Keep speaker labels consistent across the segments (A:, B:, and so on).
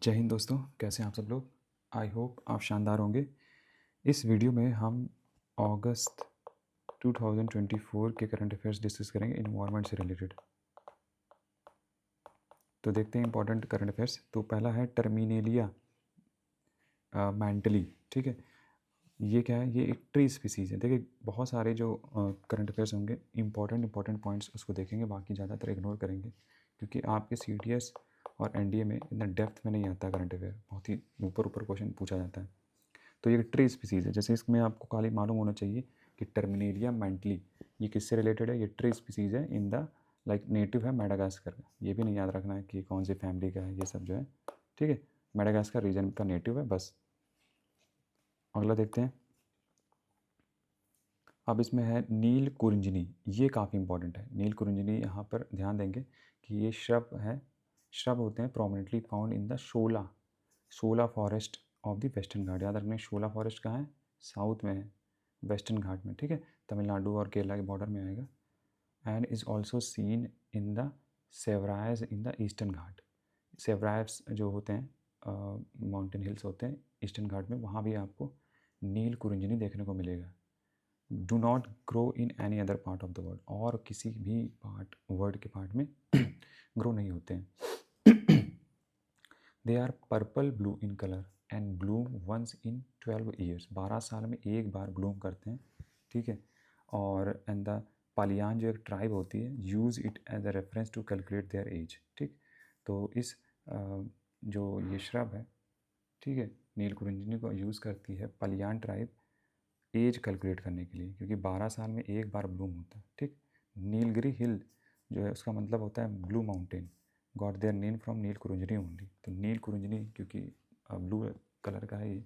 A: जय हिंद दोस्तों, कैसे हैं आप सब लोग। आई होप आप शानदार होंगे। इस वीडियो में हम अगस्त 2024 के करंट अफेयर्स डिस्कस करेंगे इन्वायरमेंट से रिलेटेड। तो देखते हैं इंपॉर्टेंट करंट अफेयर्स। तो पहला है टर्मिनेलिया मैंटली। ठीक है, ये क्या है? ये एक ट्री स्पीसीज़ है। देखिए बहुत सारे जो करंट अफेयर्स होंगे, इंपॉर्टेंट पॉइंट्स उसको देखेंगे, बाकी ज़्यादातर इग्नोर करेंगे क्योंकि आपके CTS और NDA में इतना डेप्थ में नहीं आता करंट अफेयर, बहुत ही ऊपर क्वेश्चन पूछा जाता है। तो ये ट्री स्पीसीज़ है। जैसे इसमें आपको खाली मालूम होना चाहिए कि टर्मिनेलिया मैंटली ये किससे रिलेटेड है। ये ट्री स्पीसीज़ है इन द लाइक नेटिव है मेडागास्कर का। ये भी नहीं याद रखना है कि कौन सी फैमिली का है, ये सब जो है। ठीक है, मेडागास्कर रीजन का नेटिव है बस। अगला देखते हैं। अब इसमें है नील कुरिंजनी। ये काफ़ी इंपॉर्टेंट है। नील कुरिंजनी यहाँ पर ध्यान देंगे कि ये श्रब है। श्रब होते हैं prominently found in the Shola forest of the western Ghat. याद रखना, शोला फॉरेस्ट कहाँ है? साउथ में है, वेस्टर्न घाट में। ठीक है, तमिलनाडु और केरला के बॉर्डर में आएगा। And is also seen in the Shevaroys in the eastern Ghat. Shevaroys जो होते हैं माउंटेन हिल्स होते हैं ईस्टर्न घाट में, वहाँ भी आपको नील कुरिंजनी देखने को मिलेगा। Do not grow in any other part of the world. और किसी भी पार्ट, वर्ल्ड के पार्ट में ग्रो नहीं होते हैं। They are purple blue in colour and bloom once in 12 years. 12 साल में एक बार ब्लूम करते हैं। ठीक है, और एंड द पालियान जो एक ट्राइब होती है use it as a reference to calculate their age. ठीक, तो इस जो ये श्रब है, ठीक है, नील कुरिंजनी को यूज़ करती है पालियान ट्राइब एज कैलकुलेट करने के लिए, क्योंकि 12 साल में एक बार ब्लूम होता है। ठीक, नीलगिरी हिल जो है उसका मतलब होता है blue mountain. Got their name from Neel Kurinji only. तो नील कुरिंजनी क्योंकि ब्लू कलर का है ये,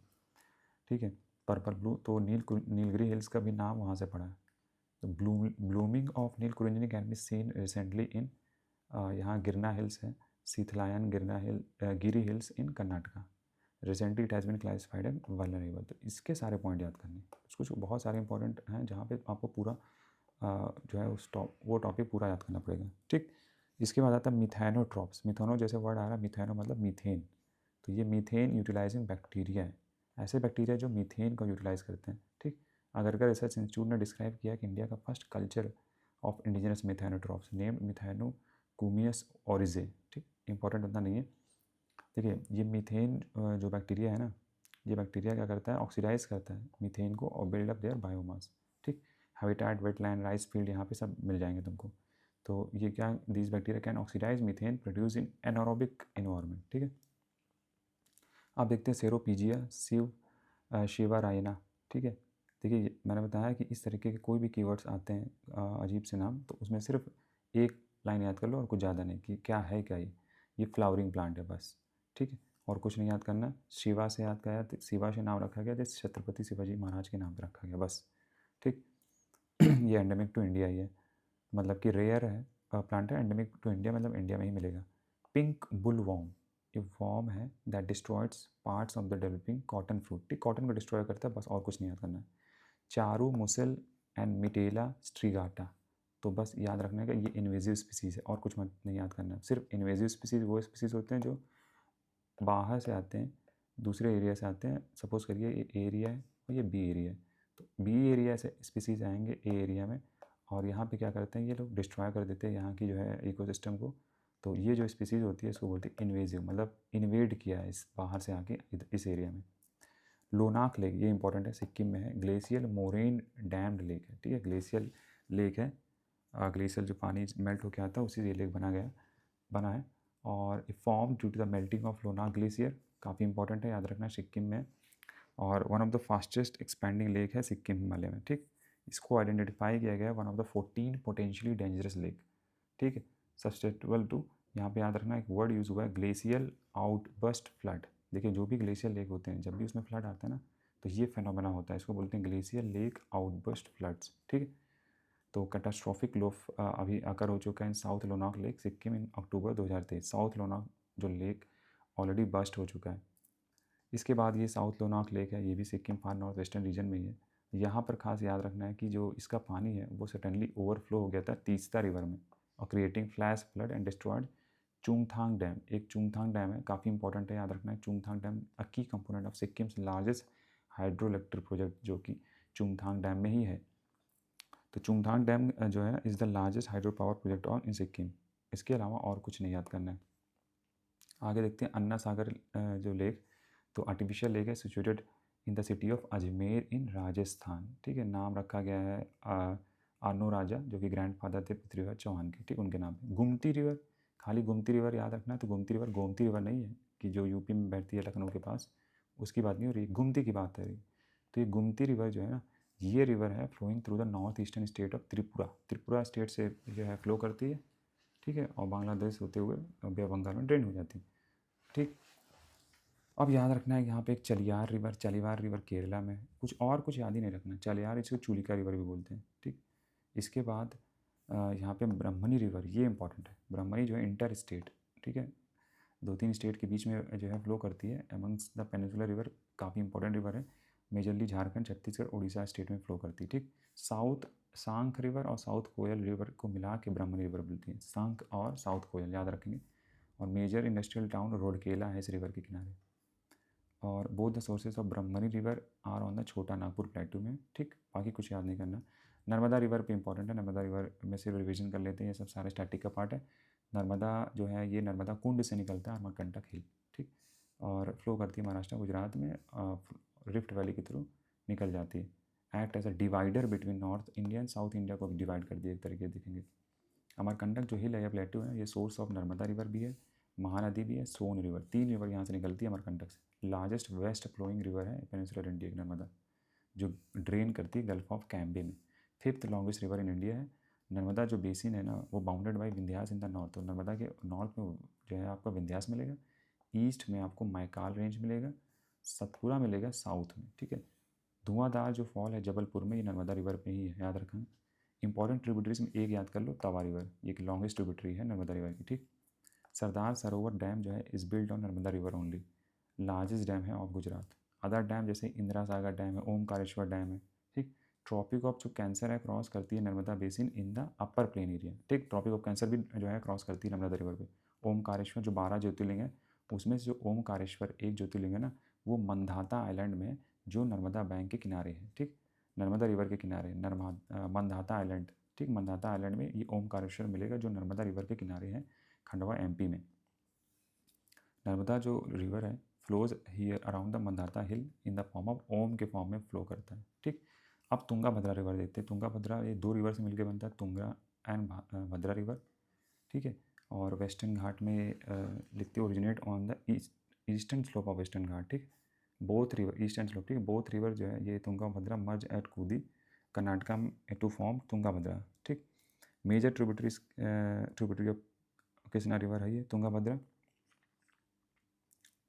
A: ठीक है, पर्पल ब्लू, तो नीलगिरी हिल्स का भी नाम वहाँ से पड़ा है। तो blooming of Neel Kurinji can be seen recently in यहाँ गिरना हिल्स है, Seethalayan Giri hills in Karnataka. Recently it has been classified and vulnerable. तो इसके सारे पॉइंट याद करने, कुछ बहुत सारे इंपॉर्टेंट हैं जहाँ पे आपको पूरा जो है उस वो टॉपिक पूरा याद करना पड़ेगा। ठीक, इसके बाद आता है मिथैनोट्रॉप्स। मिथेनो जैसे वर्ड आ रहा है, मिथैनो मतलब मीथेन। तो ये मीथेन यूटिलाइजिंग बैक्टीरिया है। ऐसे बैक्टीरिया जो मीथेन को यूटिलाइज करते हैं। ठीक, अगरकर रिसर्च इंस्टीट्यूट ने डिस्क्राइब किया कि इंडिया का first culture of indigenous methanotrophs named methylocucumis oryzae. ठीक, इंपॉर्टेंट उतना नहीं है। देखिए ये मीथेन जो बैक्टीरिया है ना, ये बैक्टीरिया क्या करता है? ऑक्सीडाइज करता है मीथेन को और बिल्ड अप देयर बायोमास। ठीक, हैबिटेट, वेटलैंड, राइस फील्ड यहाँ पे सब मिल जाएंगे तुमको। तो ये क्या, this bacteria can oxidise methane produce in anaerobic environment. ठीक है, आप देखते हैं सेरोपीजिया शिवा रायना। ठीक है, देखिए मैंने बताया कि इस तरीके के कोई भी कीवर्ड्स आते हैं अजीब से नाम, तो उसमें सिर्फ एक लाइन याद कर लो और कुछ ज़्यादा नहीं कि क्या है क्या ये फ्लावरिंग प्लांट है बस। ठीक है, और कुछ नहीं याद करना। शिवा से याद किया, शिवा से नाम रखा गया जैसे छत्रपति शिवाजी महाराज के नाम पर रखा गया बस। ठीक, ये एंडेमिक टू इंडिया ही है, मतलब कि रेयर है प्लांट है। एंडेमिक टू इंडिया मतलब इंडिया में ही मिलेगा। पिंक बुल वॉर्म, ये वॉर्म है that destroys parts of the developing cotton fruit. ठीक, कॉटन को डिस्ट्रॉय करता है बस, और कुछ नहीं याद करना है। चारू मुसल एंड मिटेला स्ट्रीगाटा, तो बस याद रखने का ये इन्वेजिव स्पीसीज़ है, और कुछ मत नहीं याद करना है। सिर्फ इन्वेजिव स्पीसीज़ वो स्पीसीज़ होते हैं जो बाहर से आते हैं, दूसरे एरिया से आते हैं। सपोज करिए ये एरिया है और ये बी एरिया है, तो बी एरिया से स्पीसीज़ आएंगे ए एरिया में, और यहाँ पे क्या करते हैं ये लोग? डिस्ट्रॉय कर देते हैं यहाँ की जो है इकोसिस्टम को। तो ये जो स्पीसीज़ होती है इसको बोलते हैं इन्वेजिव, मतलब इन्वेड किया है इस बाहर से आके इस एरिया में। लोनाक लेक, ये इंपॉर्टेंट है, सिक्किम में है। ग्लेशियल मोरेन डैम्ड लेक है। ठीक है, ग्लेशियल लेक है, ग्लेशियल जो पानी मेल्ट होकर आता है उसी से लेक बना है। और form due to the melting of Lhonak glacier, काफ़ी इंपॉर्टेंट है, याद रखना, सिक्किम में। और one of the fastest expanding lake है सिक्किम हिमालय में। ठीक, इसको आइडेंटिफाई किया गया है one of the 14 potentially dangerous lake. ठीक है, सस्टेनेबल टू, यहाँ पे याद रखना एक वर्ड यूज़ हुआ है, ग्लेशियल आउटबर्स्ट फ्लड। देखिए जो भी ग्लेशियर लेक होते हैं, जब भी उसमें फ्लड आता है ना, तो ये फेनोमेना होता है, इसको बोलते हैं ग्लेशियर लेक आउटबर्स्ट फ्लड्स। ठीक है, तो कैटास्ट्रॉफिक लो अभी आकर हो चुका है इन साउथ लोनाक लेक सिक्किम इन अक्टूबर 2023। साउथ लोनाक जो लेक ऑलरेडी बस्ट हो चुका है। इसके बाद ये साउथ लोनाक लेक है, ये भी सिक्किम फार नॉर्थ वेस्टर्न रीजन में ही है। यहाँ पर खास याद रखना है कि जो इसका पानी है वो सडनली ओवरफ्लो हो गया था तीस्ता रिवर में, और creating flash flood and destroyed Chungthang dam, एक चुंगथांग डैम है, काफ़ी इंपॉर्टेंट है, याद रखना है। चुंगथांग डैम अ की component of Sikkim's largest hydro electric project, जो कि चुंगथांग डैम में ही है। तो चुंगथांग डैम जो है is the largest hydro power project on in Sikkim. इसके अलावा और कुछ नहीं याद करना है। आगे देखते हैं अन्ना सागर जो लेक, तो आर्टिफिशियल लेक है, situated in the city of Ajmer in Rajasthan. ठीक है, नाम रखा गया है आनो राजा, जो कि ग्रैंड फादर थे पृथ्वीराज चौहान के, ठीक, उनके नाम पे। गुमती रिवर, खाली गुमती रिवर याद रखना है। तो गुमती रिवर गोमती रिवर नहीं है कि जो यूपी में बहती है लखनऊ के पास, उसकी बात नहीं हो रही, गुमती की बात है रही। तो ये गुमती रिवर जो है ना, ये रिवर है flowing through the north eastern state of Tripura. Tripura state से जो है फ्लो करती है, ठीक है, और बांग्लादेश होते हुए बे ऑफ बंगाल में ड्रेन हो जाती है, ठीक। अब याद रखना है कि यहाँ पे एक चलियार रिवर, चलिवार रिवर केरला में, कुछ याद ही नहीं रखना। चलियार, इसको चूलिका रिवर भी बोलते हैं, ठीक। इसके बाद यहाँ पे ब्रह्मणी रिवर, ये इंपॉर्टेंट है। ब्रह्मणी जो है इंटर स्टेट, ठीक है, 2-3 स्टेट के बीच में जो है फ्लो करती है एमंग्स द पेनिनसुलर रिवर, काफ़ी इंपॉर्टेंट रिवर है। मेजरली झारखंड, छत्तीसगढ़, उड़ीसा स्टेट में फ्लो करती है, ठीक। साउथ सांख रिवर और साउथ कोयल रिवर को मिला के ब्रह्मणी रिवर बोलती है, सांख और साउथ कोयल याद रखेंगे। और मेजर इंडस्ट्रियल टाउन रोडकेला है इस रिवर के किनारे। और both the sources of Brahmani river are on the Chota Nagpur प्लेटू में, ठीक। बाकी कुछ याद नहीं करना। नर्मदा रिवर पे इंपॉर्टेंट है, नर्मदा रिवर में सिर्फ रिविजन कर लेते हैं, ये सब सारे स्टैटिक का पार्ट है। नर्मदा जो है ये नर्मदा कुंड से निकलता है, अमरकंटक हिल, ठीक, और फ्लो करती है महाराष्ट्र गुजरात में, रिफ्ट वैली के थ्रू निकल जाती है। Act as a divider between north India and south India को डिवाइड कर दिया एक तरीके देखेंगे। अमरकंटक जो हिल है या प्लेटू है, ये सोर्स ऑफ नर्मदा रिवर भी है, महानदी भी है, सोन रिवर, 3 रिवर यहाँ से निकलती है अमरकंटक से। लार्जेस्ट वेस्ट फ्लोइंग रिवर है पेनिनसुलर इंडिया की नर्मदा, जो ड्रेन करती है गल्फ ऑफ कैम्बे में। 5th longest river in India है। नर्मदा जो बेसिन है ना, वो bounded by Vindhyas in the north. तो नर्मदा के नॉर्थ में जो है आपका विंध्यास मिलेगा, ईस्ट में आपको मैकाल रेंज मिलेगा, सतपुरा मिलेगा साउथ में, ठीक है। धुआंधार जो फॉल है जबलपुर में, ये नर्मदा रिवर पे ही है, याद रखना। इंपॉर्टेंट ट्रिब्यूटरीज में एक याद कर लो, तवा रिवर, ये एक लॉन्गेस्ट ट्रिब्यूटरी है नर्मदा रिवर की, ठीक। सरदार सरोवर डैम जो है is built on Narmada river only, largest dam है ऑफ गुजरात। अदर डैम जैसे इंदिरा सागर डैम है, ओमकारेश्वर डैम है, ठीक। ट्रॉपिक ऑफ जो कैंसर है क्रॉस करती है Narmada basin in the upper plain area, ठीक। ट्रॉपिक ऑफ कैंसर भी जो है क्रॉस करती है नर्मदा रिवर पे। ओमकारेश्वर जो 12 ज्योतिर्लिंग है, उसमें से जो ओमकारेश्वर एक ज्योतिर्लिंग है ना, वो मंधाता आइलैंड में, जो नर्मदा बैंक के किनारे है, ठीक, नर्मदा रिवर के किनारे, मंधाता आइलैंड, ठीक। मंधाता आइलैंड में ये ओमकारेश्वर मिलेगा, जो नर्मदा रिवर के किनारे है, खंडवा एमपी में। नर्मदा जो रिवर है flows here around the Mandhata hill in the form of Om के फॉर्म में फ्लो करता है, ठीक। अब तुंगाभद्रा रिवर देखते हैं। तुंगाभद्रा ये 2 रिवर से मिलकर बनता है, तुंगा एंड भद्रा रिवर, ठीक है। और वेस्टर्न घाट में लिखते originate on the eastern slope of western Ghat, ठीक। बोथ रिवर ईस्टर्न स्लोप, ठीक। बोथ रिवर जो है ये तुंगाभद्रा मर्ज एट कूदी कर्नाटका टू फॉर्म तुंगाभद्रा, ठीक। Major tributary of Krishna river है ये तुंगाभद्रा।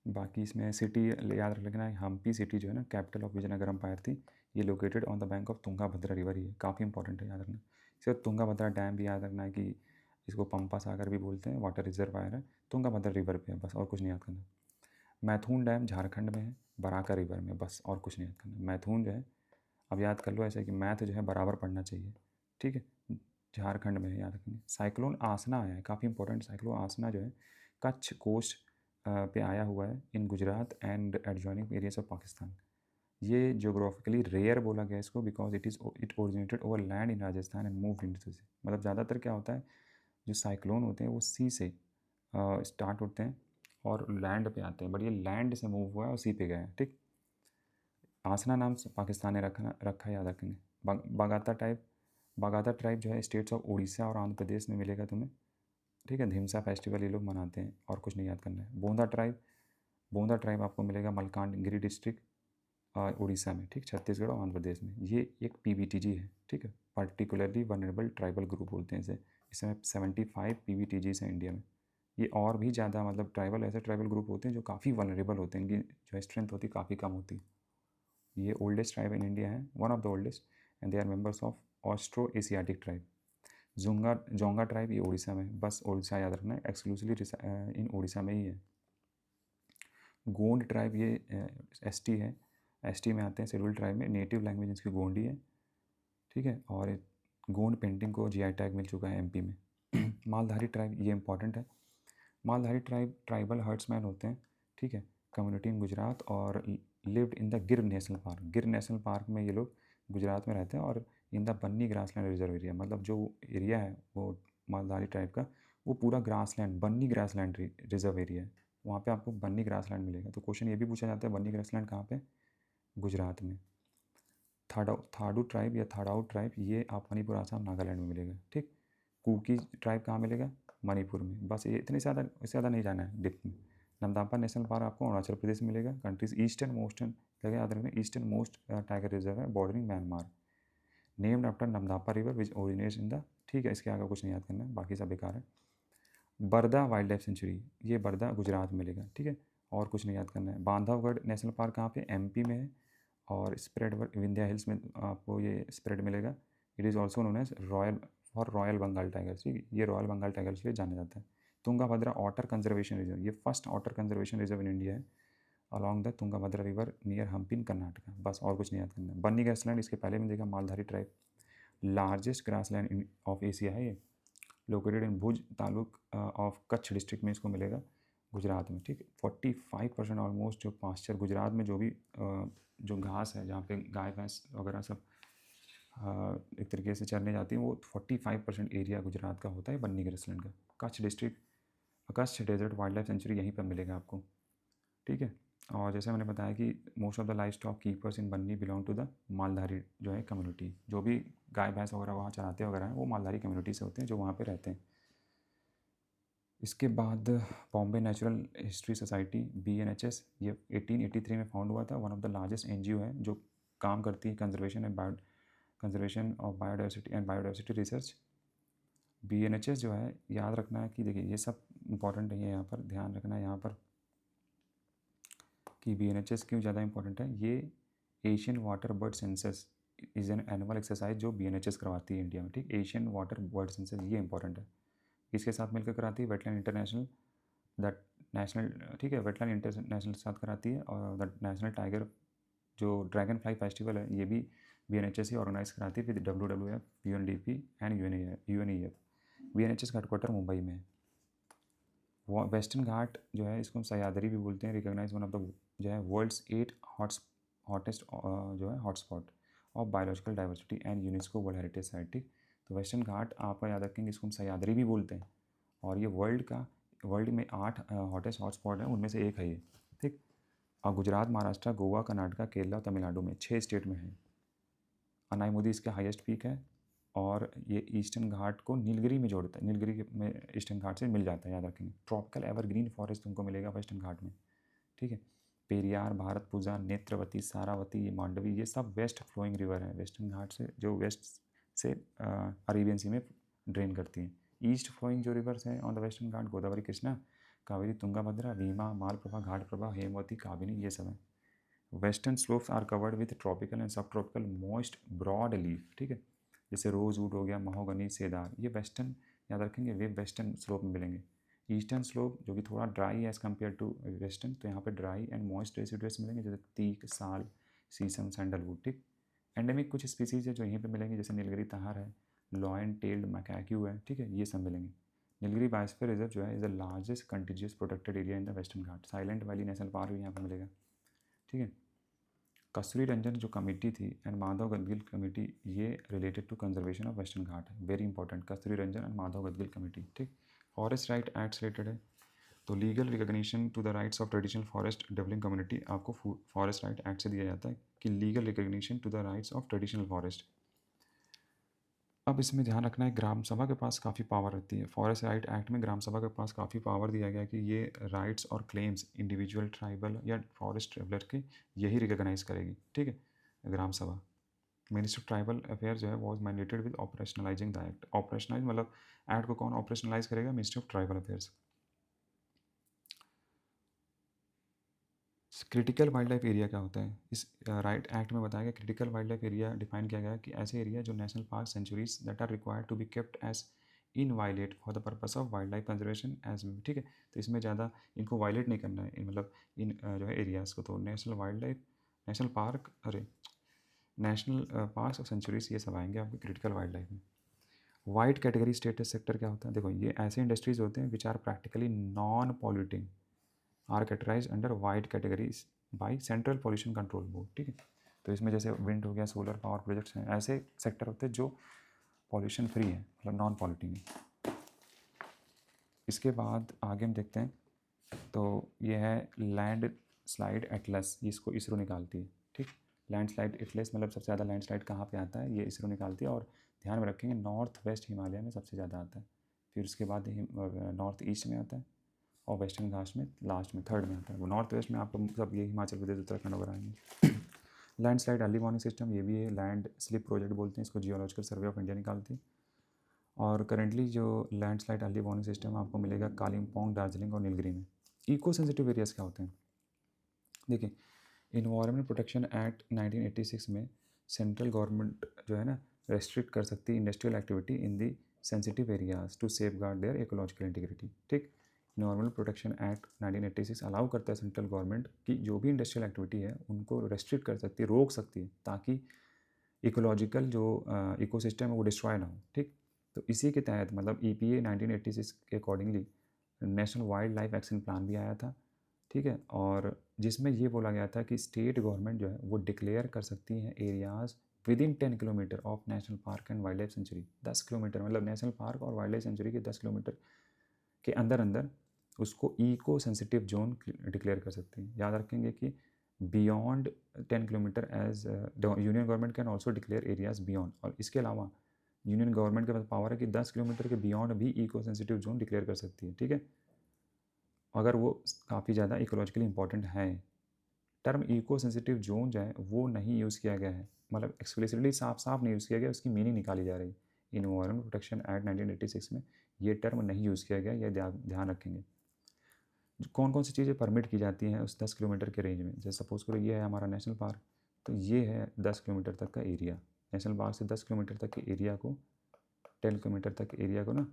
A: बाकी इसमें सिटी याद रख लेना है, हम्पी सिटी जो है ना, कैपिटल ऑफ विजयनगर एम्पायर थी, ये located on the bank of Tungabhadra river ही है, काफ़ी इंपॉर्टेंट है, याद रखना। सिर्फ तुंगाभद्रा डैम भी याद रखना है कि इसको पंपा सागर भी बोलते हैं, वाटर रिजर्वायर है, तुंगाभद्रा रिवर पे है, बस और कुछ नहीं याद करना। मैथुन डैम झारखंड में है, बराका रिवर में, बस और कुछ नहीं याद करना। मैथुन जो है, अब याद कर लो ऐसे कि मैथ जो है बराबर पढ़ना चाहिए, ठीक है, झारखंड में है, याद रखेंगे। साइक्लोन आसना आया है, काफ़ी इंपॉर्टेंट। साइक्लोन आसना जो है कच्छ कोस्ट पे आया हुआ है in Gujarat and adjoining areas of Pakistan. ये जियोग्राफिकली रेयर बोला गया इसको because it originated over land in Rajasthan and move into sea. मतलब ज़्यादातर क्या होता है, जो साइक्लोन होते हैं वो सी से स्टार्ट होते हैं और लैंड पे आते हैं, बट ये लैंड से मूव हुआ है और सी पे गया है, ठीक। आसना नाम पाकिस्तान ने रखा याद रखेंगे। बागाता ट्राइब जो है स्टेट्स ऑफ उड़ीसा और आंध्र प्रदेश में मिलेगा तुम्हें, ठीक है। धिमसा फेस्टिवल ये लोग मनाते हैं, और कुछ नहीं याद करना है। बोंदा ट्राइब आपको मिलेगा मलकानगिरी डिस्ट्रिक्ट उड़ीसा में, ठीक, छत्तीसगढ़ और आंध्र प्रदेश में। ये एक पीवीटीजी है, ठीक है, पर्टिकुलरली वनरेबल ट्राइबल ग्रुप बोलते हैं इसे। इसमें 75 पीवीटीजीज हैं इंडिया में। ये और भी ज़्यादा मतलब ट्राइबल, ऐसे ट्राइबल ग्रुप होते हैं जो काफ़ी वनरेबल होते हैं, इनकी जो स्ट्रेंथ होती है काफ़ी कम होती है। ये ओल्डेस्ट ट्राइब इन इंडिया है, one of the oldest, and they are members of Austro Asiatic tribe. Jonga tribe ये उड़ीसा में, बस उड़ीसा याद रखना है, एक्सक्लूसिवली इन उड़ीसा में ही है। गोंड ट्राइब ये एसटी है, एसटी में आते हैं, शेड्यूल ट्राइब में। नेटिव लैंग्वेज इसकी गोंडी है, ठीक है। और गोंड पेंटिंग को जीआई टैग मिल चुका है एमपी में। मालधारी ट्राइब ये इंपॉर्टेंट है, मालधारी ट्राइबल हर्ट्समैन होते हैं, ठीक है, कम्युनिटी इन गुजरात, और लिव्ड इन द गिर नेशनल पार्क। गिर नेशनल पार्क में ये लोग गुजरात में रहते हैं, और in the Banni grassland reserve area, मतलब जो एरिया है वो मालधारी ट्राइब का, वो पूरा ग्रासलैंड, बन्नी ग्रासलैंड रिजर्व एरिया है, वहाँ पे आपको बन्नी ग्रासलैंड मिलेगा। तो क्वेश्चन ये भी पूछा जाता है, बन्नी ग्रासलैंड कहाँ पे? गुजरात में। थाडू ट्राइब या थाडाउ ट्राइब, ये आप मणिपुर, आसाम, नागालैंड में मिलेगा, ठीक। कुकी ट्राइब कहाँ मिलेगा? मणिपुर में। बस ये इतने ज़्यादा, इससे ज़्यादा नहीं जाना है डिप में। नमदापा नेशनल पार्क आपको अरुणाचल प्रदेश में मिलेगा। कंट्रीज ईस्टर्न मोस्टर्न, जगह याद रखना, ईस्टर्न मोस्ट टाइगर रिजर्व है bordering Myanmar. Named after Namdapha river which originates in the, ठीक है, इसके आगे कुछ नहीं याद करना है, बाकी सब बेकार है। बरदा वाइल्ड लाइफ सेंचुरी, ये बरदा गुजरात में मिलेगा, ठीक है, और कुछ नहीं याद करना है। बांधवगढ़ नेशनल पार्क कहाँ पे? एमपी में है, और स्प्रेड विंध्या हिल्स में आपको ये स्प्रेड मिलेगा। It is also known as royal Bengal tiger, ठीक है, ये रॉयल बंगाल टाइगर के लिए जाना जाता है। तुंगाभद्रा ऑटर कंजर्वेशन रिजर्व, ये first otter conservation reserve in India है, along the Tungabhadra river near Hampi in Karnataka. बस, और कुछ नहीं याद करना है। बन्नी ग्रासलैंड, इसके पहले में देखा, Maldhari tribe. Largest grassland of Asia है ये, located in Bhuj taluk of Kutch district में इसको मिलेगा, गुजरात में, ठीक है। 45% ऑलमोस्ट जो पास्चर गुजरात में जो भी जो घास है, जहाँ पे गाय भैंस वगैरह सब एक तरीके से चरने जाती हैं, वो 45% एरिया गुजरात का होता है बन्नी ग्रासलैंड का। Kutch district, Kutch desert wild life sanctuary यहीं पर मिलेगा आपको, ठीक है। और जैसे मैंने बताया कि most of the life stock keepers in Banni belong to the Maldhari जो है कम्युनिटी, जो भी गाय भैंस वगैरह वहाँ चराते वगैरह हैं, वो मालधारी कम्युनिटी से होते हैं जो वहाँ पे रहते हैं। इसके बाद Bombay natural history society, BNHS, ये 1883 में फाउंड हुआ था। One of the largest NGO है जो काम करती है conservation of biodiversity research. BNHS जो है, याद रखना है कि देखिए ये सब इंपॉर्टेंट नहीं है, यहाँ पर ध्यान रखना है यहाँ पर कि BNHS क्यों ज़्यादा इंपॉर्टेंट है। ये Asian water bird census is an annual exercise जो BNHS करवाती है इंडिया में, ठीक। एशियन वाटर बर्ड सेंसस, ये इंपॉर्टेंट है। इसके साथ मिलकर कराती है वेटलैंड इंटरनेशनल, दैट नेशनल, ठीक है, वेटलैंड इंटरनेशनल के साथ कराती है, और द नेशनल टाइगर जो ड्रैगन फ्लाई फेस्टिवल है, ये भी BNHS ही ऑर्गेनाइज कराती है with WWF, UNDP and UNEF। BNHS का हेडक्वार्टर मुंबई में है। वेस्टर्न घाट जो है, इसको हम सह्याद्री भी बोलते हैं, रिकॉग्नाइज वन ऑफ द जो है वर्ल्ड्स 8 हॉटेस्ट जो है hotspot of biological diversity and UNESCO world heritage site, ठीक। तो वेस्टर्न घाट आप याद रखेंगे, इसको हम सह्याद्री भी बोलते हैं, और ये वर्ल्ड में 8 हॉटेस्ट हॉटस्पॉट हैं, उनमें से एक है ये, ठीक। और गुजरात, महाराष्ट्र, गोवा, कर्नाटका, केरला, तमिलनाडु में 6 स्टेट में है। अनाईमुदी इसका हाईएस्ट पीक है, और ये ईस्टर्न घाट को नीलगिरी में जोड़ता है, नीलगिरी में ईस्टर्न घाट से मिल जाता है, याद रखेंगे। ट्रॉपिकल एवरग्रीन फॉरेस्ट तुमको मिलेगा वेस्टर्न घाट में, ठीक है। पेरियार, भारतपुजा, नेत्रवती, सारावती, मांडवी, ये सब वेस्ट फ्लोइंग रिवर है वेस्टर्न घाट से, जो वेस्ट से अरेबियन सी में ड्रेन करती हैं। ईस्ट फ्लोइंग जो रिवर्स हैं on the western Ghat, Godavari, Krishna, Kaveri, Tungabhadra, Bhima, Malaprabha, Ghataprabha, Hemavati, Kabini, ये सब हैं। Western slopes are covered with tropical and sub tropical moist broad leaf, ठीक है, जैसे रोजवुड हो गया, महोगनी, सेदार, ये वेस्टर्न, याद रखेंगे, वे वेस्टर्न स्लोप में मिलेंगे। ईस्टर्न स्लोप जो कि थोड़ा ड्राई है एज़ कम्पेयर टू वेस्टर्न, तो यहाँ पे ड्राई एंड मॉइस्ट रेसिडुअस मिलेंगे, जैसे तीख, साल, सीसम, सैंडलवुड, ठीक। एंडेमिक कुछ स्पीसीज है जो यहीं पे मिलेंगे, जैसे नीलगिरी तहार है, लॉयन टेल्ड मैकैक्यू है, ठीक है, ये सब मिलेंगे। नीलगिरी बायोस्फीयर रिजर्व जो है is the largest contiguous protected area in the western Ghat. Silent valley national park भी यहाँ पर मिलेगा, ठीक है। कस्तूरी रंजन जो कमेटी थी एंड माधव गदगिल कमेटी, ये related to conservation of western Ghat है, very important, Kasturi Rangan and Madhav Gadgil committee, ठीक। फॉरेस्ट राइट एक्ट रिलेटेड है, तो legal recognition to the rights of traditional forest developing community आपको फॉरेस्ट राइट एक्ट से दिया जाता है कि legal recognition to the rights of traditional forest. अब इसमें ध्यान रखना है, ग्राम सभा के पास काफ़ी पावर रहती है। फॉरेस्ट राइट एक्ट में ग्राम सभा के पास काफ़ी पावर दिया गया कि ये राइट्स और क्लेम्स इंडिविजुअल, ट्राइबल या फॉरेस्ट ट्रेवलर के यही रिकॉग्नाइज करेगी, ठीक है, ग्राम सभा। मिनिस्टर ऑफ ट्राइबल अफेयर जो है was mandated with operationalising the act. Operationalise मतलब एक्ट को कौन ऑपरेशनलाइज करेगा? Ministry of tribal affairs. Critical wild life area क्या होता है? इस राइट एक्ट में बताया गया critical wild life area define किया गया है कि ऐसे एरिया जो national park sanctuaries that are required to be kept as in violate for the purpose of wild life conservation as, ठीक है। तो इसमें ज़्यादा इनको वायलेट नहीं करना है, मतलब इन जो है एरियाज़ को। तो national wild life, national park, अरे नेशनल पार्क्स और सेंचुरीज, ये सब आएंगे आपके क्रिटिकल वाइल्ड लाइफ में। वाइड कैटेगरी स्टेटस सेक्टर क्या होता है? देखो ये ऐसे इंडस्ट्रीज होते हैं which are practically non polluting are categorise under white categories by central pollution control board, ठीक है। तो इसमें जैसे विंड हो गया, सोलर पावर प्रोजेक्ट्स हैं, ऐसे सेक्टर होते हैं जो पॉल्यूशन फ्री है, मतलब नॉन पॉल्यूटिंग है। इसके बाद आगे हम देखते हैं, तो ये है लैंड स्लाइड एटलस, इसको इसरो निकालती है, ठीक। लैंड स्लाइड एटलस मतलब सबसे ज़्यादा लैंड स्लाइड कहाँ पे आता है, ये इसरो निकालती है। और ध्यान में रखेंगे नॉर्थ वेस्ट हिमालय में सबसे ज़्यादा आता है, फिर उसके बाद नॉर्थ ईस्ट में आता है, और वेस्टर्न घाट में लास्ट में थर्ड में आता है। वो नॉर्थ वेस्ट में आपको सब ये हिमाचल प्रदेश उत्तराखंड वगैरह आएंगे। Land slide early warning system ये भी है, लैंड स्लिप प्रोजेक्ट बोलते हैं इसको, जियोलॉजिकल सर्वे ऑफ इंडिया निकालती है। और करेंटली जो land slide early warning system आपको मिलेगा कालिम्पोंग, दार्जिलिंग और नीलगिरी में। इको सेंसिटिव एरियाज क्या होते हैं? देखिए, इन्वायरमेंट प्रोटेक्शन एक्ट 1986 में सेंट्रल गवर्नमेंट जो है ना रेस्ट्रिक्ट कर सकती है industrial activity in the sensitive areas to safeguard their ecological integrity, ठीक। इन्वायरमेंट प्रोटेक्शन एक्ट 1986 अलाउ करता है सेंट्रल गवर्नमेंट की जो भी इंडस्ट्रियल एक्टिविटी है उनको रेस्ट्रिक्ट कर सकती है, रोक सकती है, ताकि इकोलॉजिकल जो इकोसिस्टम है वो डिस्ट्रॉय ना हो, ठीक। तो इसी के तहत मतलब EPA 1986 के accordingly national wild life action plan भी आया था, ठीक है। और जिसमें ये बोला गया था कि स्टेट गवर्नमेंट जो है वो डिक्लेयर कर सकती हैं areas with in 10 kilometre of national park and wild life century. 10 kilometre मतलब नेशनल पार्क और वाइल्ड लाइफ सेंचुरी के 10 किलोमीटर के अंदर अंदर उसको इको सेंसिटिव जोन डिक्लेयर कर सकती हैं। याद रखेंगे कि beyond 10 kilometre edge union government can also declare areas beyond, और इसके अलावा यूनियन गवर्नमेंट के पास पावर है कि 10 किलोमीटर के बियॉन्ड भी इको सेंसिटिव जोन डिक्लेयर कर सकती है, ठीक है, अगर वो काफ़ी ज़्यादा इकोलॉजिकली इंपॉर्टेंट है। टर्म इको सेंसिटिव जोन जो है वो नहीं यूज़ किया गया है, मतलब एक्सप्लिसिटली साफ साफ नहीं यूज़ किया गया, उसकी मीनिंग निकाली जा रही। इन्वायरमेंट प्रोटेक्शन एक्ट 1986 में ये टर्म नहीं यूज़ किया गया, यह ध्यान रखेंगे। कौन कौन सी चीज़ें परमिट की जाती हैं उस 10 किलोमीटर के रेंज में, जैसे सपोज करो ये है हमारा नेशनल पार्क, तो ये है 10 किलोमीटर तक का एरिया। नेशनल पार्क से 10 किलोमीटर तक के एरिया को, 10 किलोमीटर तक के एरिया को ना,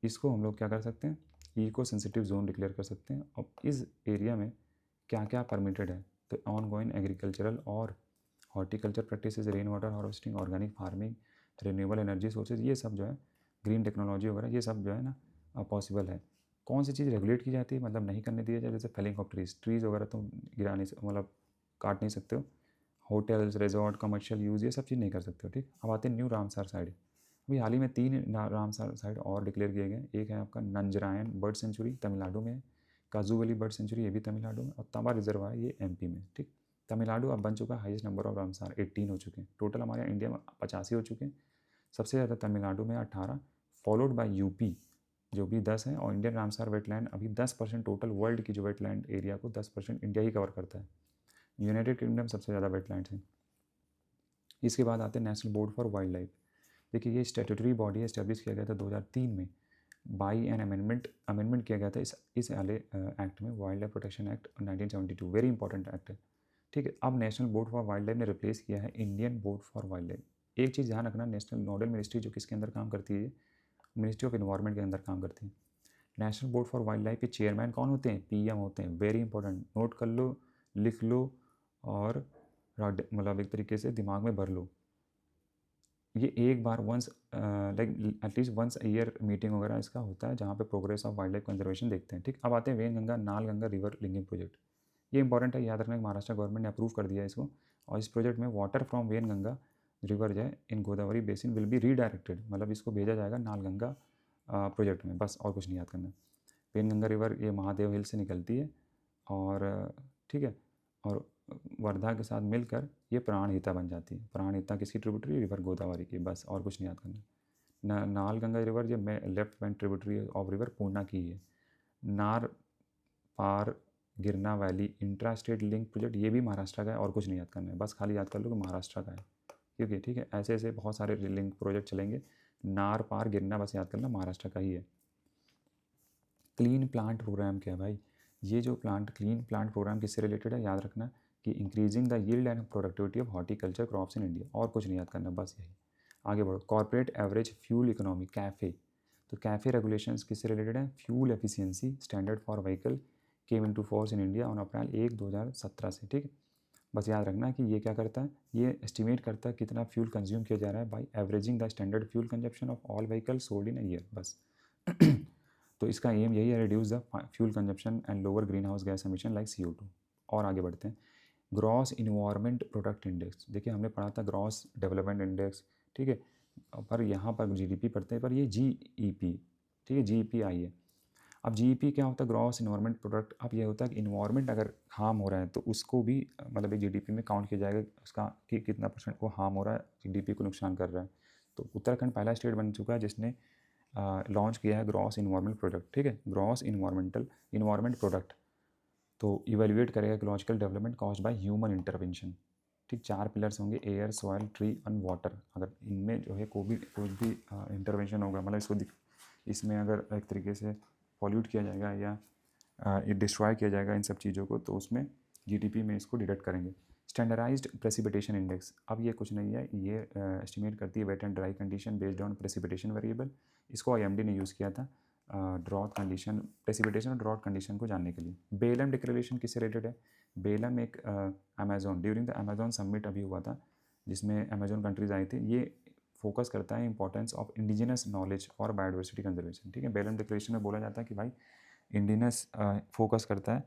A: इसको हम लोग क्या कर सकते हैं, इको सेंसिटिव जोन डिक्लेयर कर सकते हैं। और इस एरिया में क्या क्या परमिटेड है, तो ऑन गोइंग एग्रीकल्चरल और horticulture practices, rain water harvesting, organic farming, renewable energy sources, ये सब जो है ग्रीन टेक्नोलॉजी वगैरह, ये सब जो है ना पॉसिबल है। कौन सी चीज़ रेगुलेट की जाती है, मतलब नहीं करने दिया जाए, जैसे फेलिंग ऑफ ट्रीज़ वगैरह तो गिरा नहीं, मतलब काट नहीं सकते हो। होटल्स, रिजॉर्ट, कमर्शियल यूज़, ये सब चीज़ नहीं कर सकते हो, ठीक। अब आते हैं न्यू रामसर साइड। अभी हाल ही में 3 रामसर साइड और डिक्लेयर किए गए। एक है आपका नंजरायन बर्ड सेंचुरी तमिलनाडु में, काजूवली बर्ड सेंचुरी ये भी तमिलनाडु में, और तंबा रिजर्व है ये MP में, ठीक। तमिलनाडु अब बन चुका है हाईएस्ट नंबर ऑफ रामसर, 18 हो चुके हैं टोटल, हमारे यहाँ इंडिया में 85 हो चुके हैं। सबसे ज़्यादा तमिलनाडु में 18, फॉलोड बाय UP जो भी 10 है, और इंडियन रामसर वेटलैंड अभी 10% टोटल वर्ल्ड की जो वेटलैंड एरिया को 10% इंडिया ही कवर करता है। यूनाइटेड किंगडम सबसे ज़्यादा वेटलैंड्स हैं। इसके बाद आते हैं national board for wild life. देखिए ये स्टैट्यूटरी बॉडी एस्टेब्लिश किया गया था 2003 में, बाई एन अमेंडमेंट किया गया था इस वाले एक्ट में, wild life protection act 1972, very important act है, ठीक है। अब national board for wild life ने रिप्लेस किया है Indian board for wild life. एक चीज़ ध्यान रखना, नेशनल नोडल मिनिस्ट्री जो किसके अंदर काम करती है, मिनिस्ट्री ऑफ इन्वायरमेंट के अंदर काम करती है। National board for wild life के चेयरमैन कौन होते हैं, PM होते हैं, वेरी इंपॉर्टेंट, नोट कर लो, लिख लो, और मतलब एक तरीके से दिमाग में भर लो। ये एक बार once like at least once year meeting वगैरह इसका होता है, जहाँ पे progress of wild life conservation देखते हैं, ठीक। अब आते हैं Wainganga Nalganga river linking project. ये इंपॉर्टेंट है, याद रखना कि महाराष्ट्र गवर्नमेंट ने अप्रूव कर दिया है इसको, और इस प्रोजेक्ट में water from Wainganga river जो है in Godavari basin will be redirected, मतलब इसको भेजा जाएगा नाल गंगा प्रोजेक्ट में, बस और कुछ नहीं याद करना। वेन गंगा रिवर ये महादेव हिल से निकलती है, और ठीक है, और वर्धा के साथ मिलकर ये प्राणहिता बन जाती है। प्राणहिता किसकी ट्रिब्यूटरी, रिवर गोदावरी की, बस और कुछ नहीं याद करना। नाल गंगा रिवर ये left bank tributary of river Purna की है। Nar Par Girna valley intra state link project ये भी महाराष्ट्र का है, और कुछ नहीं याद करना है, बस खाली याद कर लो कि महाराष्ट्र का है, क्योंकि ठीक है ऐसे ऐसे बहुत सारे लिंक प्रोजेक्ट चलेंगे। नार पार गिरना बस याद करना महाराष्ट्र का ही है। क्लीन प्लांट प्रोग्राम क्या है भाई, ये जो क्लीन प्लांट प्रोग्राम किससे रिलेटेड है, याद रखना कि increasing the yield and productivity of horticulture crops in India, और कुछ नहीं याद करना, बस यही। आगे बढ़ो, corporate average fuel economy cafe, तो कैफ़े रेगुलेशंस किससे रिलेटेड है, fuel efficiency standard for vehicle came into force in India on April 1, 2017 से, ठीक है। बस याद रखना कि ये क्या करता है, ये एस्टिमेट करता है कितना फ्यूल कंज्यूम किया जा रहा है by averaging the standard fuel consumption of all vehicle sold in a year, बस। तो इसका एम यही है, reduce the fuel consumption and lower greenhouse gas emission like CO2। और आगे बढ़ते हैं, ग्रॉस इन्वायरमेंट प्रोडक्ट इंडेक्स। देखिए हमने पढ़ा था ग्रॉस डेवलपमेंट इंडेक्स, ठीक है, पर यहाँ पर GDP पढ़ते हैं, पर ये GEP, ठीक है, GEP है। अब GEP क्या होता है, ग्रॉस इन्वायरमेंट प्रोडक्ट। अब ये होता है कि इन्वायरमेंट अगर हार्म हो रहा है तो उसको भी मतलब एक GDP में काउंट किया जाएगा, उसका कि कितना % वो हार्म हो रहा है, GDP को नुकसान कर रहा है। तो उत्तराखंड पहला स्टेट बन चुका है जिसने लॉन्च किया है ग्रॉस इन्वायरमेंट प्रोडक्ट, ठीक है, ग्रॉस इन्वायरमेंट प्रोडक्ट। तो इवेल्युएट करेगा ecological development caused by human intervention, ठीक। 4 पिलर्स होंगे, air, soil, tree and water. अगर इनमें जो है कोई भी इंटरवेंशन होगा, मतलब इसमें अगर एक तरीके से पॉल्यूट किया जाएगा या ये डिस्ट्रॉय किया जाएगा इन सब चीज़ों को, तो उसमें GDP में इसको डिडक्ट करेंगे। स्टैंडर्डाइज्ड प्रेसिपिटेशन इंडेक्स, अब ये कुछ नहीं है, ये एस्टिमेट करती है wet and dry condition based on precipitation variable. इसको IMD ने यूज़ किया था ड्रॉट कंडीशन, प्रेसिपिटेशन और ड्रॉट कंडीशन को जानने के लिए। बेलम डिक्लेरेशन किससे रिलेटेड है, बेलम एक Amazon, during the Amazon summit अभी हुआ था जिसमें अमेजोन कंट्रीज आई थी। ये फोकस करता है importance of indigenous knowledge for biodiversity conservation, ठीक है। बेलम डिक्लेरेशन में बोला जाता है कि भाई इंडिजिनस फोकस करता है,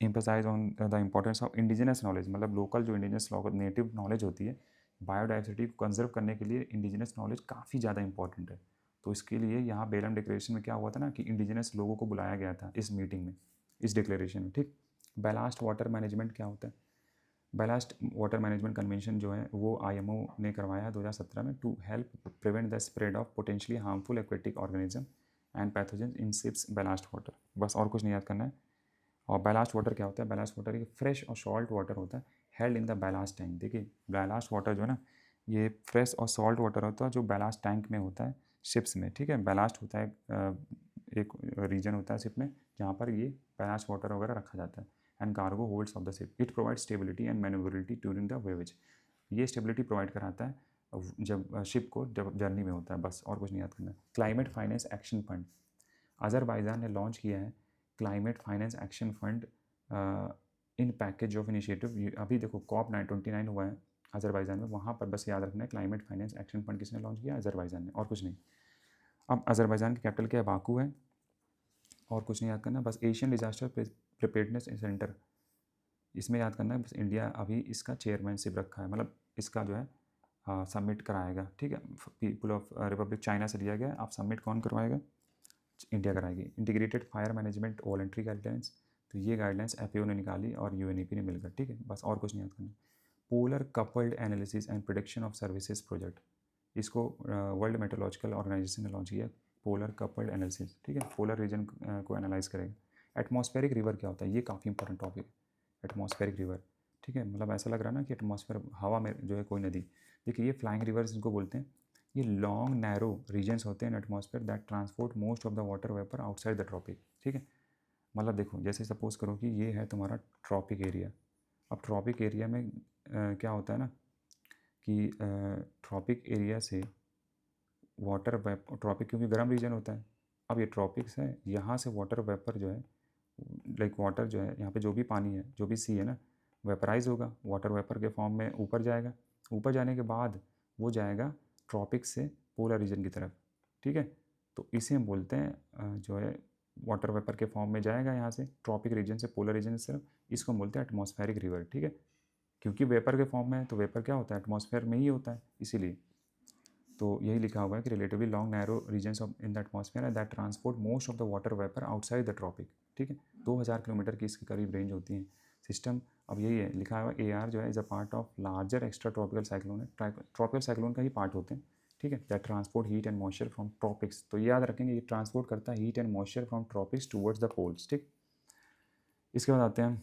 A: emphasise on the importance of indigenous knowledge, मतलब लोकल जो इंडिजिनस नेटिव नॉलेज होती है बायोडाइवर्सिटी को कंजर्व करने के लिए इंडिजिनस नॉलेज काफ़ी ज़्यादा इंपॉर्टेंट है। तो इसके लिए यहाँ बेलम डिक्लेरेशन में क्या हुआ था ना कि इंडिजिनस लोगों को बुलाया गया था इस मीटिंग में, इस डिक्लेरेशन में, ठीक। बैलास्ट वाटर मैनेजमेंट क्या होता है, बैलास्ट वाटर मैनेजमेंट कन्वेंशन जो है वो IMO ने करवाया है 2017 में, to help prevent the spread of potentially harmful aquatic organism and pathogen in ships ballast water. बस और कुछ नहीं याद करना है। और बैलास्ट वाटर क्या होता है, बैलास्ट वाटर एक फ्रेश और सॉल्ट वाटर होता है held in the ballast tank. देखिए बैलास्ट वाटर जो है ना, ये फ्रेश और सॉल्ट वाटर होता है जो बैलास्ट टैंक में होता है शिप्स में, ठीक है। बैलास्ट होता है एक रीजन होता है शिप में जहाँ पर ये बैलास्ट वाटर वगैरह रखा जाता है। And cargo holds of the ship, it provide stability and manoeuvrability during the voyages. ये स्टेबिलिटी प्रोवाइड कराता है जब शिप को जब जर्नी में होता है, बस और कुछ नहीं याद करना। Climate finance action fund, Azerbaijan ने लॉन्च किया है climate finance action fund in package of initiative. अभी देखो COP29 हुआ है अज़रबैजान में, वहाँ पर बस याद रखना है क्लाइमेट फाइनेंस एक्शन फंड किसने लॉन्च किया, अज़रबैजान ने, और कुछ नहीं। अब अज़रबैजान की कैपिटल क्या है, बाकू है, और कुछ नहीं याद करना। बस एशियन डिजास्टर प्रिपेयर्डनेस सेंटर, इसमें याद करना है बस इंडिया अभी इसका चेयरमैनशिप रखा है, मतलब इसका जो है सबमिट कराएगा, ठीक है। पीपल ऑफ रिपब्लिक चाइना से लिया गया, अब सबमिट कौन करवाएगा, इंडिया कराएगी। Integrated fire management voluntary guidelines, तो ये गाइडलाइंस FAO ने निकाली और UNEP ने मिलकर, ठीक है। बस और कुछ नहीं याद करना। Polar coupled analysis and production of services project, इसको वर्ल्ड मेट्रोलॉजिकल ऑर्गेनाइजेशन ने लॉन्च किया, पोलर कपल्ड एनालिसिस, ठीक है, पोलर रीजन को एनालाइज करेगा। एटमॉस्फेरिक रिवर क्या होता है, ये काफ़ी इंपॉर्टेंट टॉपिक है, एटमॉस्फेरिक रिवर, ठीक है। मतलब ऐसा लग रहा है ना कि एटमॉस्फेयर हवा में जो है कोई नदी, देखिए ये फ्लाइंग रिवर्स इनको बोलते हैं। ये लॉन्ग नैरो रीजन्स होते हैं in atmosphere that transport most of the water vapour outside the tropic, ठीक है। मतलब देखो जैसे सपोज करो कि ये है तुम्हारा ट्रॉपिक एरिया। अब ट्रॉपिक एरिया में क्या होता है ना कि ट्रॉपिक एरिया से वाटर वेपर, ट्रॉपिक क्योंकि गर्म रीजन होता है, अब ये ट्रॉपिक्स है, यहाँ से वाटर वेपर जो है लाइक वाटर जो है यहाँ पे जो भी पानी है जो भी सी है ना वेपराइज होगा, वाटर वेपर के फॉर्म में ऊपर जाएगा, ऊपर जाने के बाद वो जाएगा ट्रॉपिक से पोलर रीजन की तरफ, ठीक है। तो इसे हम बोलते हैं जो है वाटर वेपर के फॉर्म में जाएगा यहाँ से ट्रॉपिक रीजन से पोलर रीजन की तरफ, इसको हम बोलते हैं एटमॉस्फेरिक रिवर, ठीक है। क्योंकि वेपर के फॉर्म में है तो वेपर क्या होता है, एटमॉस्फेयर में ही होता है, इसीलिए तो यही लिखा हुआ है कि relatively long narrow regions of in the atmosphere that transport most of the water vapour outside the tropic, ठीक है। 2000 किलोमीटर की इसके करीब रेंज होती है सिस्टम। अब यही है लिखा हुआ AR जो है is a part of larger extra tropical cyclone है, ट्रॉपिकल साइक्लोन का ही पार्ट होते हैं, ठीक है। That transport heat and moisture from tropics, तो याद रखेंगे ये ट्रांसपोर्ट करता है heat and moisture from tropics towards the poles, ठीक। इसके बाद आते हैं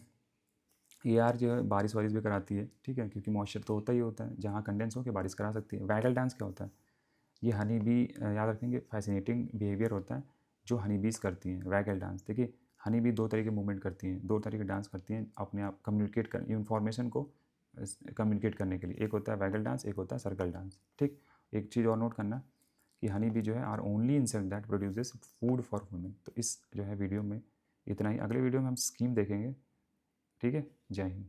A: AR जो है बारिश वारिश भी कराती है, ठीक है, क्योंकि मॉइस्चर तो होता ही होता है, जहाँ कंडेंस हो के बारिश करा सकती है। वैगल डांस क्या होता है, ये हनी बी याद रखेंगे फैसिनेटिंग बिहेवियर होता है जो हनी बीज करती हैं, वैगल डांस। देखिए हनी बी 2 तरह के मूवमेंट करती हैं, 2 तरह के डांस करती हैं अपने आप कम्युनिकेट कर इंफॉर्मेशन को कम्युनिकेट करने के लिए, एक होता है वैगल डांस, एक होता है सर्कल डांस, ठीक। एक चीज़ और नोट करना कि हनी बी जो है are only insect that produces food for women. तो इस जो है वीडियो में इतना ही, अगले वीडियो में हम स्कीम देखेंगे, ठीक है। जय हिंद।